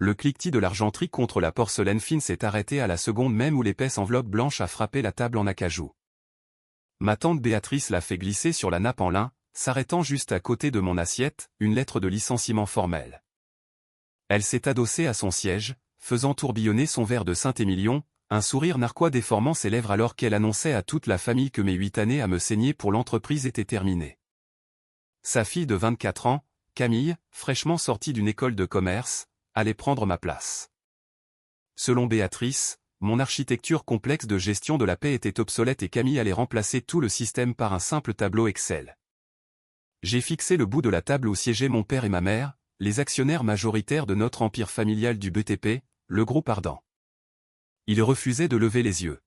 Le cliquetis de l'argenterie contre la porcelaine fine s'est arrêté à la seconde même où l'épaisse enveloppe blanche a frappé la table en acajou. Ma tante Béatrice l'a fait glisser sur la nappe en lin, s'arrêtant juste à côté de mon assiette, une lettre de licenciement formelle. Elle s'est adossée à son siège, faisant tourbillonner son verre de Saint-Émilion, un sourire narquois déformant ses lèvres alors qu'elle annonçait à toute la famille que mes 8 années à me saigner pour l'entreprise étaient terminées. Sa fille de 24 ans, Camille, fraîchement sortie d'une école de commerce, allait prendre ma place. Selon Béatrice, mon architecture complexe de gestion de la paie était obsolète et Camille allait remplacer tout le système par un simple tableau Excel. J'ai fixé le bout de la table où siégeaient mon père et ma mère, les actionnaires majoritaires de notre empire familial du BTP, le groupe Ardent. Ils refusaient de lever les yeux.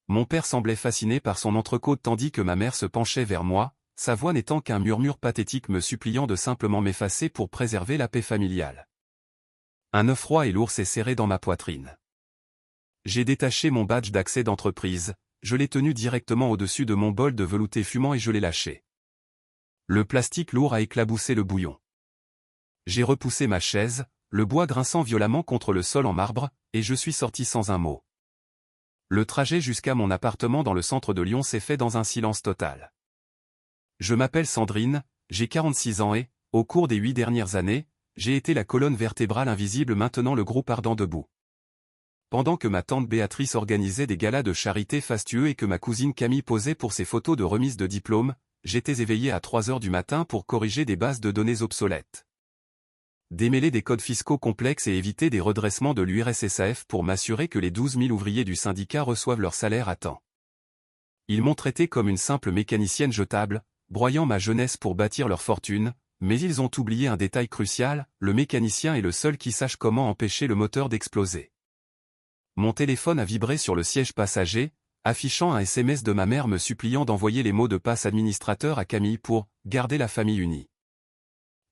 Mon père semblait fasciné par son entrecôte tandis que ma mère se penchait vers moi, sa voix n'étant qu'un murmure pathétique me suppliant de simplement m'effacer pour préserver la paix familiale. Un œuf froid et lourd s'est serré dans ma poitrine. J'ai détaché mon badge d'accès d'entreprise, je l'ai tenu directement au-dessus de mon bol de velouté fumant et je l'ai lâché. Le plastique lourd a éclaboussé le bouillon. J'ai repoussé ma chaise, le bois grinçant violemment contre le sol en marbre, et je suis sorti sans un mot. Le trajet jusqu'à mon appartement dans le centre de Lyon s'est fait dans un silence total. Je m'appelle Sandrine, j'ai 46 ans et, au cours des 8 dernières années, j'ai été la colonne vertébrale invisible maintenant le groupe Ardent debout. Pendant que ma tante Béatrice organisait des galas de charité fastueux et que ma cousine Camille posait pour ses photos de remise de diplôme, j'étais éveillé à 3 heures du matin pour corriger des bases de données obsolètes. Démêler des codes fiscaux complexes et éviter des redressements de l'URSSAF pour m'assurer que les 12 000 ouvriers du syndicat reçoivent leur salaire à temps. Ils m'ont traité comme une simple mécanicienne jetable, broyant ma jeunesse pour bâtir leur fortune, mais ils ont oublié un détail crucial, le mécanicien est le seul qui sache comment empêcher le moteur d'exploser. Mon téléphone a vibré sur le siège passager, affichant un SMS de ma mère me suppliant d'envoyer les mots de passe administrateur à Camille pour « garder la famille unie ».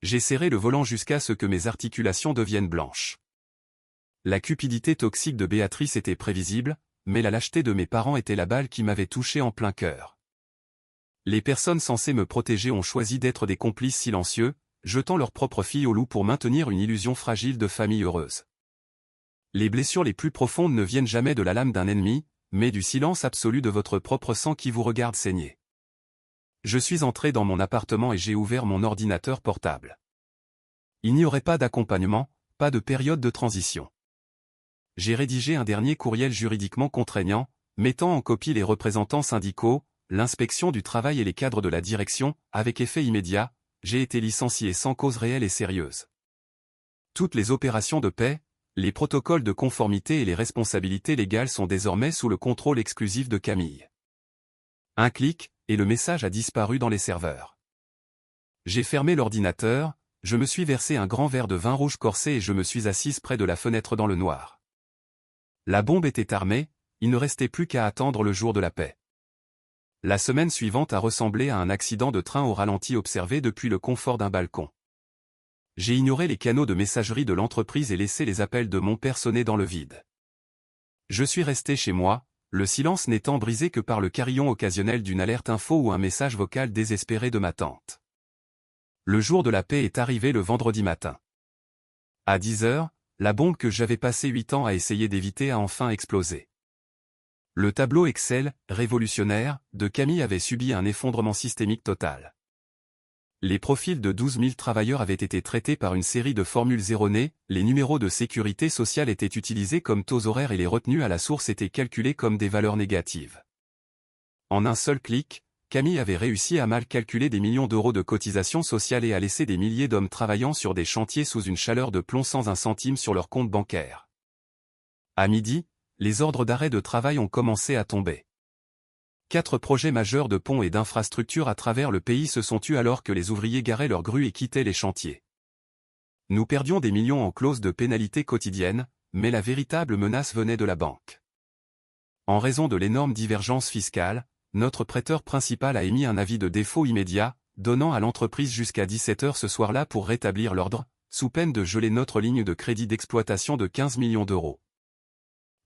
J'ai serré le volant jusqu'à ce que mes articulations deviennent blanches. La cupidité toxique de Béatrice était prévisible, mais la lâcheté de mes parents était la balle qui m'avait touché en plein cœur. Les personnes censées me protéger ont choisi d'être des complices silencieux, jetant leur propre fille au loup pour maintenir une illusion fragile de famille heureuse. Les blessures les plus profondes ne viennent jamais de la lame d'un ennemi, mais du silence absolu de votre propre sang qui vous regarde saigner. Je suis entré dans mon appartement et j'ai ouvert mon ordinateur portable. Il n'y aurait pas d'accompagnement, pas de période de transition. J'ai rédigé un dernier courriel juridiquement contraignant, mettant en copie les représentants syndicaux, l'inspection du travail et les cadres de la direction, avec effet immédiat, j'ai été licencié sans cause réelle et sérieuse. Toutes les opérations de paix, les protocoles de conformité et les responsabilités légales sont désormais sous le contrôle exclusif de Camille. Un clic, et le message a disparu dans les serveurs. J'ai fermé l'ordinateur, je me suis versé un grand verre de vin rouge corsé et je me suis assise près de la fenêtre dans le noir. La bombe était armée, il ne restait plus qu'à attendre le jour de la paix. La semaine suivante a ressemblé à un accident de train au ralenti observé depuis le confort d'un balcon. J'ai ignoré les canaux de messagerie de l'entreprise et laissé les appels de mon père sonner dans le vide. Je suis resté chez moi, le silence n'étant brisé que par le carillon occasionnel d'une alerte info ou un message vocal désespéré de ma tante. Le jour de la paix est arrivé le vendredi matin. À 10 heures, la bombe que j'avais passé 8 ans à essayer d'éviter a enfin explosé. Le tableau Excel, révolutionnaire, de Camille avait subi un effondrement systémique total. Les profils de 12 000 travailleurs avaient été traités par une série de formules erronées, les numéros de sécurité sociale étaient utilisés comme taux horaires et les retenues à la source étaient calculées comme des valeurs négatives. En un seul clic, Camille avait réussi à mal calculer des millions d'euros de cotisations sociales et à laisser des milliers d'hommes travaillant sur des chantiers sous une chaleur de plomb sans un centime sur leur compte bancaire. À midi, les ordres d'arrêt de travail ont commencé à tomber. 4 projets majeurs de ponts et d'infrastructures à travers le pays se sont tus alors que les ouvriers garaient leurs grues et quittaient les chantiers. Nous perdions des millions en clauses de pénalité quotidiennes, mais la véritable menace venait de la banque. En raison de l'énorme divergence fiscale, notre prêteur principal a émis un avis de défaut immédiat, donnant à l'entreprise jusqu'à 17 heures ce soir-là pour rétablir l'ordre, sous peine de geler notre ligne de crédit d'exploitation de 15 millions d'euros.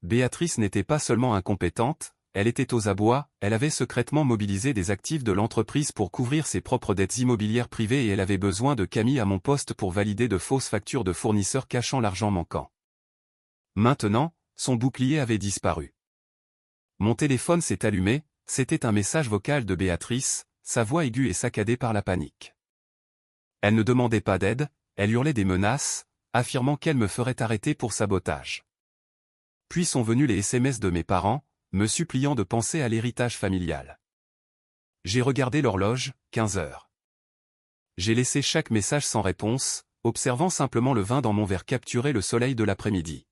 Béatrice n'était pas seulement incompétente, elle était aux abois, elle avait secrètement mobilisé des actifs de l'entreprise pour couvrir ses propres dettes immobilières privées et elle avait besoin de Camille à mon poste pour valider de fausses factures de fournisseurs cachant l'argent manquant. Maintenant, son bouclier avait disparu. Mon téléphone s'est allumé, c'était un message vocal de Béatrice, sa voix aiguë et saccadée par la panique. Elle ne demandait pas d'aide, elle hurlait des menaces, affirmant qu'elle me ferait arrêter pour sabotage. Puis sont venus les SMS de mes parents, me suppliant de penser à l'héritage familial. J'ai regardé l'horloge, 15 heures. J'ai laissé chaque message sans réponse, observant simplement le vin dans mon verre capturer le soleil de l'après-midi.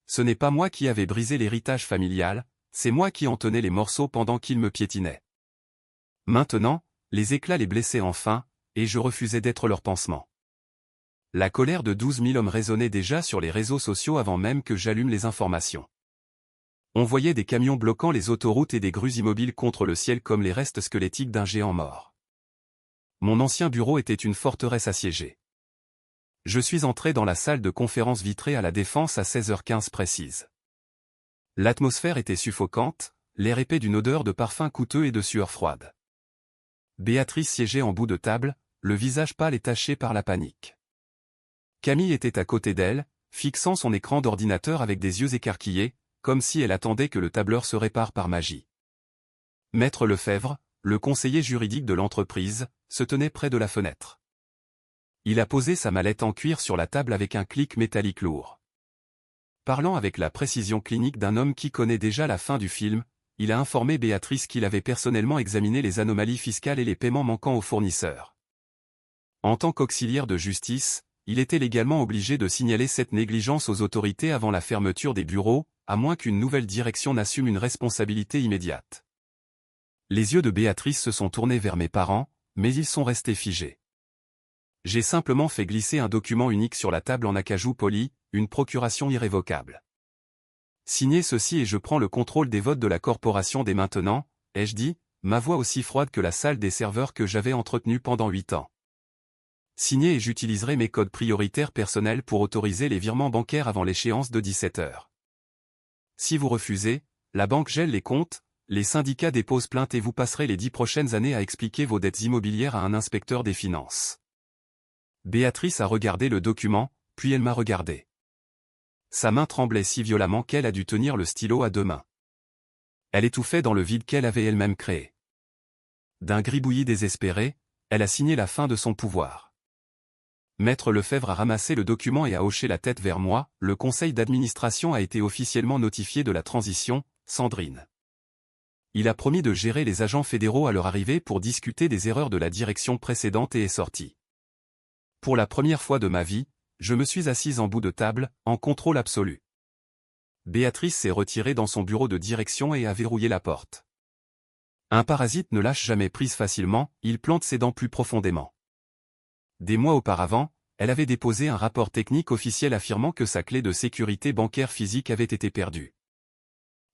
Ce n'est pas moi qui avais brisé l'héritage familial, c'est moi qui en tenais les morceaux pendant qu'ils me piétinaient. Maintenant, les éclats les blessaient enfin, et je refusais d'être leur pansement. La colère de 12 000 hommes résonnait déjà sur les réseaux sociaux avant même que j'allume les informations. On voyait des camions bloquant les autoroutes et des grues immobiles contre le ciel comme les restes squelettiques d'un géant mort. Mon ancien bureau était une forteresse assiégée. Je suis entré dans la salle de conférence vitrée à la Défense à 16h15 précise. L'atmosphère était suffocante, l'air épais d'une odeur de parfum coûteux et de sueur froide. Béatrice siégeait en bout de table, le visage pâle et taché par la panique. Camille était à côté d'elle, fixant son écran d'ordinateur avec des yeux écarquillés, comme si elle attendait que le tableur se répare par magie. Maître Lefebvre, le conseiller juridique de l'entreprise, se tenait près de la fenêtre. Il a posé sa mallette en cuir sur la table avec un clic métallique lourd. Parlant avec la précision clinique d'un homme qui connaît déjà la fin du film, il a informé Béatrice qu'il avait personnellement examiné les anomalies fiscales et les paiements manquants aux fournisseurs. En tant qu'auxiliaire de justice, il était légalement obligé de signaler cette négligence aux autorités avant la fermeture des bureaux, à moins qu'une nouvelle direction n'assume une responsabilité immédiate. Les yeux de Béatrice se sont tournés vers mes parents, mais ils sont restés figés. J'ai simplement fait glisser un document unique sur la table en acajou poli, une procuration irrévocable. Signez ceci et je prends le contrôle des votes de la corporation dès maintenant, ai-je dit, ma voix aussi froide que la salle des serveurs que j'avais entretenue pendant 8 ans. Signez et j'utiliserai mes codes prioritaires personnels pour autoriser les virements bancaires avant l'échéance de 17 heures. Si vous refusez, la banque gèle les comptes, les syndicats déposent plainte et vous passerez les 10 prochaines années à expliquer vos dettes immobilières à un inspecteur des finances. Béatrice a regardé le document, puis elle m'a regardé. Sa main tremblait si violemment qu'elle a dû tenir le stylo à 2 mains. Elle étouffait dans le vide qu'elle avait elle-même créé. D'un gribouillis désespéré, elle a signé la fin de son pouvoir. Maître Lefebvre a ramassé le document et a hoché la tête vers moi, le conseil d'administration a été officiellement notifié de la transition, Sandrine. Il a promis de gérer les agents fédéraux à leur arrivée pour discuter des erreurs de la direction précédente et est sorti. Pour la première fois de ma vie, je me suis assise en bout de table, en contrôle absolu. Béatrice s'est retirée dans son bureau de direction et a verrouillé la porte. Un parasite ne lâche jamais prise facilement, il plante ses dents plus profondément. Des mois auparavant, elle avait déposé un rapport technique officiel affirmant que sa clé de sécurité bancaire physique avait été perdue.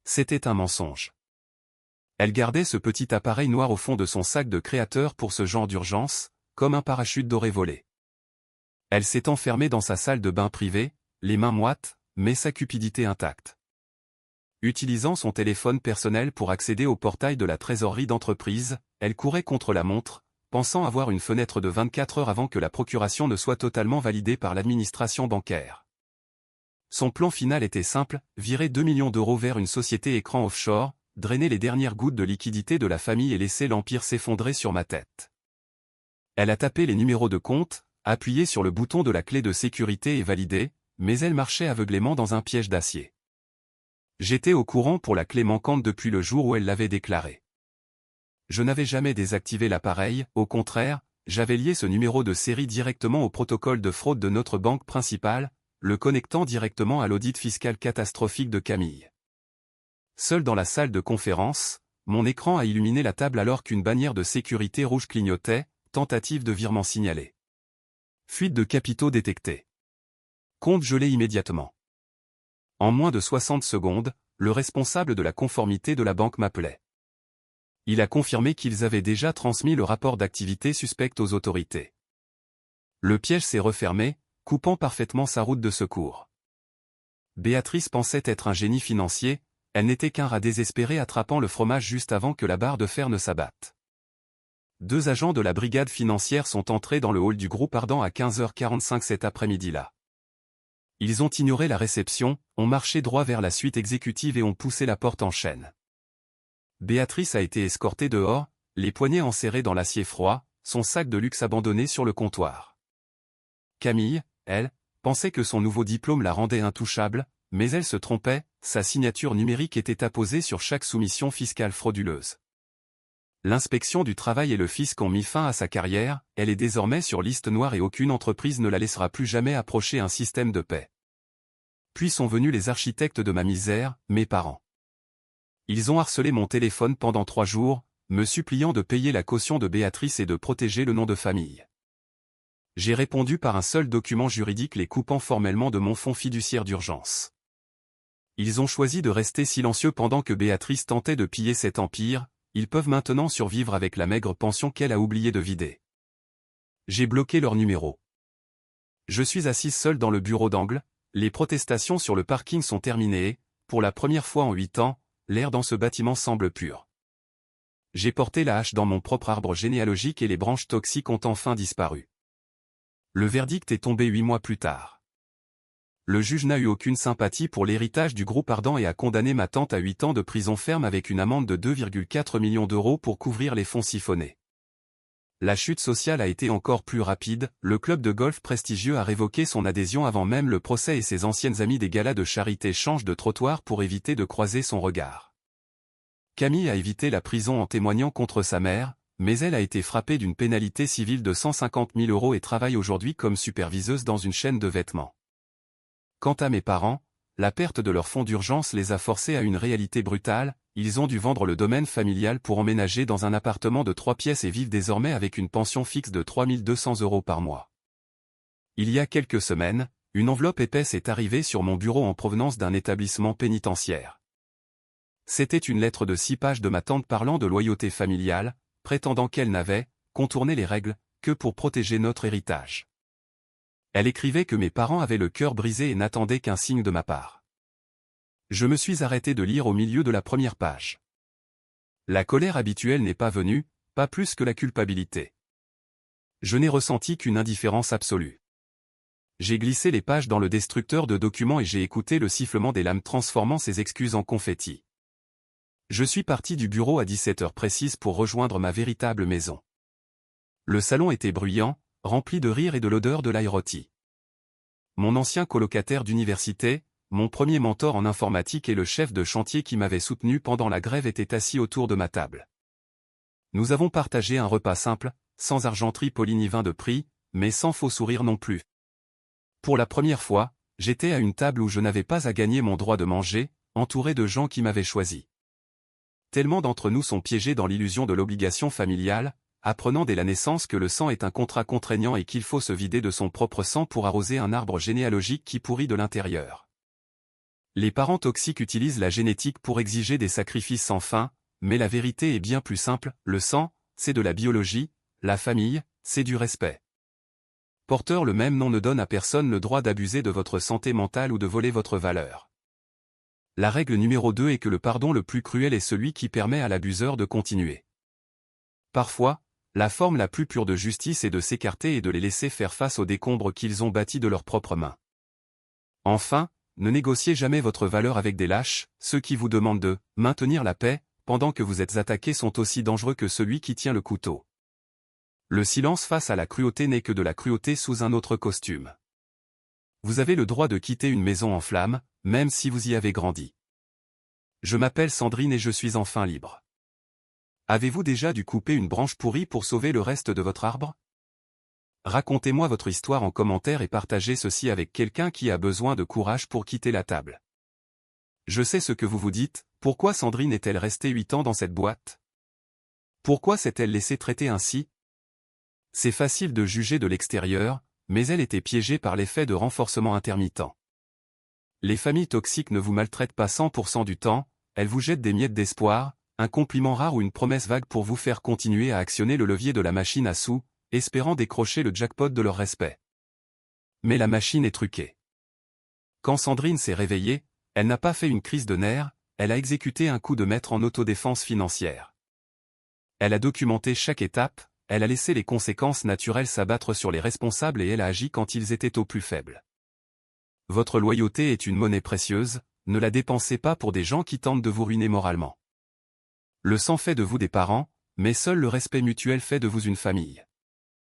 C'était un mensonge. Elle gardait ce petit appareil noir au fond de son sac de créateur pour ce genre d'urgence, comme un parachute doré volé. Elle s'est enfermée dans sa salle de bain privée, les mains moites, mais sa cupidité intacte. Utilisant son téléphone personnel pour accéder au portail de la trésorerie d'entreprise, elle courait contre la montre, pensant avoir une fenêtre de 24 heures avant que la procuration ne soit totalement validée par l'administration bancaire. Son plan final était simple, virer 2 millions d'euros vers une société écran offshore, drainer les dernières gouttes de liquidité de la famille et laisser l'empire s'effondrer sur ma tête. Elle a tapé les numéros de compte, appuyé sur le bouton de la clé de sécurité et validé, mais elle marchait aveuglément dans un piège d'acier. J'étais au courant pour la clé manquante depuis le jour où elle l'avait déclarée. Je n'avais jamais désactivé l'appareil, au contraire, j'avais lié ce numéro de série directement au protocole de fraude de notre banque principale, le connectant directement à l'audit fiscal catastrophique de Camille. Seul dans la salle de conférence, mon écran a illuminé la table alors qu'une bannière de sécurité rouge clignotait, tentative de virement signalée. Fuite de capitaux détectée. Compte gelé immédiatement. En moins de 60 secondes, le responsable de la conformité de la banque m'appelait. Il a confirmé qu'ils avaient déjà transmis le rapport d'activité suspecte aux autorités. Le piège s'est refermé, coupant parfaitement sa route de secours. Béatrice pensait être un génie financier, Elle n'était qu'un rat désespéré attrapant le fromage juste avant que la barre de fer ne s'abatte. 2 agents de la brigade financière sont entrés dans le hall du groupe Ardent à 15h45 cet après-midi-là. Ils ont ignoré la réception, ont marché droit vers la suite exécutive et ont poussé la porte en chaîne. Béatrice a été escortée dehors, les poignets enserrés dans l'acier froid, son sac de luxe abandonné sur le comptoir. Camille, elle, pensait que son nouveau diplôme la rendait intouchable, mais elle se trompait, sa signature numérique était apposée sur chaque soumission fiscale frauduleuse. L'inspection du travail et le fisc ont mis fin à sa carrière, elle est désormais sur liste noire et aucune entreprise ne la laissera plus jamais approcher un système de paix. Puis sont venus les architectes de ma misère, mes parents. Ils ont harcelé mon téléphone pendant 3 jours, me suppliant de payer la caution de Béatrice et de protéger le nom de famille. J'ai répondu par un seul document juridique les coupant formellement de mon fonds fiduciaire d'urgence. Ils ont choisi de rester silencieux pendant que Béatrice tentait de piller cet empire, ils peuvent maintenant survivre avec la maigre pension qu'elle a oublié de vider. J'ai bloqué leur numéro. Je suis assise seule dans le bureau d'angle, les protestations sur le parking sont terminées et, pour la première fois en 8 ans, l'air dans ce bâtiment semble pur. J'ai porté la hache dans mon propre arbre généalogique et les branches toxiques ont enfin disparu. Le verdict est tombé 8 mois plus tard. Le juge n'a eu aucune sympathie pour l'héritage du groupe Ardent et a condamné ma tante à 8 ans de prison ferme avec une amende de 2,4 millions d'euros pour couvrir les fonds siphonnés. La chute sociale a été encore plus rapide, le club de golf prestigieux a révoqué son adhésion avant même le procès et ses anciennes amies des galas de charité changent de trottoir pour éviter de croiser son regard. Camille a évité la prison en témoignant contre sa mère, mais elle a été frappée d'une pénalité civile de 150 000 euros et travaille aujourd'hui comme superviseuse dans une chaîne de vêtements. Quant à mes parents, la perte de leur fonds d'urgence les a forcés à une réalité brutale, ils ont dû vendre le domaine familial pour emménager dans un appartement de 3 pièces et vivent désormais avec une pension fixe de 3 200 euros par mois. Il y a quelques semaines, une enveloppe épaisse est arrivée sur mon bureau en provenance d'un établissement pénitentiaire. C'était une lettre de 6 pages de ma tante parlant de loyauté familiale, prétendant qu'elle n'avait contourné les règles que pour protéger notre héritage. Elle écrivait que mes parents avaient le cœur brisé et n'attendaient qu'un signe de ma part. Je me suis arrêté de lire au milieu de la première page. La colère habituelle n'est pas venue, pas plus que la culpabilité. Je n'ai ressenti qu'une indifférence absolue. J'ai glissé les pages dans le destructeur de documents et j'ai écouté le sifflement des lames transformant ses excuses en confetti. Je suis parti du bureau à 17h précises pour rejoindre ma véritable maison. Le salon était bruyant, rempli de rires et de l'odeur de l'ail rôti. Mon ancien colocataire d'université, mon premier mentor en informatique et le chef de chantier qui m'avait soutenu pendant la grève étaient assis autour de ma table. Nous avons partagé un repas simple, sans argenterie polie ni vin de prix, mais sans faux sourire non plus. Pour la première fois, j'étais à une table où je n'avais pas à gagner mon droit de manger, entouré de gens qui m'avaient choisi. Tellement d'entre nous sont piégés dans l'illusion de l'obligation familiale, apprenant dès la naissance que le sang est un contrat contraignant et qu'il faut se vider de son propre sang pour arroser un arbre généalogique qui pourrit de l'intérieur. Les parents toxiques utilisent la génétique pour exiger des sacrifices sans fin, mais la vérité est bien plus simple, le sang, c'est de la biologie, la famille, c'est du respect. Porteur le même nom ne donne à personne le droit d'abuser de votre santé mentale ou de voler votre valeur. La règle numéro 2 est que le pardon le plus cruel est celui qui permet à l'abuseur de continuer. Parfois, la forme la plus pure de justice est de s'écarter et de les laisser faire face aux décombres qu'ils ont bâtis de leurs propres mains. Enfin, ne négociez jamais votre valeur avec des lâches, ceux qui vous demandent de maintenir la paix, pendant que vous êtes attaqués sont aussi dangereux que celui qui tient le couteau. Le silence face à la cruauté n'est que de la cruauté sous un autre costume. Vous avez le droit de quitter une maison en flammes, même si vous y avez grandi. Je m'appelle Sandrine et je suis enfin libre. Avez-vous déjà dû couper une branche pourrie pour sauver le reste de votre arbre? Racontez-moi votre histoire en commentaire et partagez ceci avec quelqu'un qui a besoin de courage pour quitter la table. Je sais ce que vous vous dites, pourquoi Sandrine est-elle restée 8 ans dans cette boîte? Pourquoi s'est-elle laissée traiter ainsi? C'est facile de juger de l'extérieur, mais elle était piégée par l'effet de renforcement intermittent. Les familles toxiques ne vous maltraitent pas 100% du temps, elles vous jettent des miettes d'espoir, un compliment rare ou une promesse vague pour vous faire continuer à actionner le levier de la machine à sous, espérant décrocher le jackpot de leur respect. Mais la machine est truquée. Quand Sandrine s'est réveillée, elle n'a pas fait une crise de nerfs, elle a exécuté un coup de maître en autodéfense financière. Elle a documenté chaque étape, elle a laissé les conséquences naturelles s'abattre sur les responsables et elle a agi quand ils étaient au plus faible. Votre loyauté est une monnaie précieuse, ne la dépensez pas pour des gens qui tentent de vous ruiner moralement. Le sang fait de vous des parents, mais seul le respect mutuel fait de vous une famille.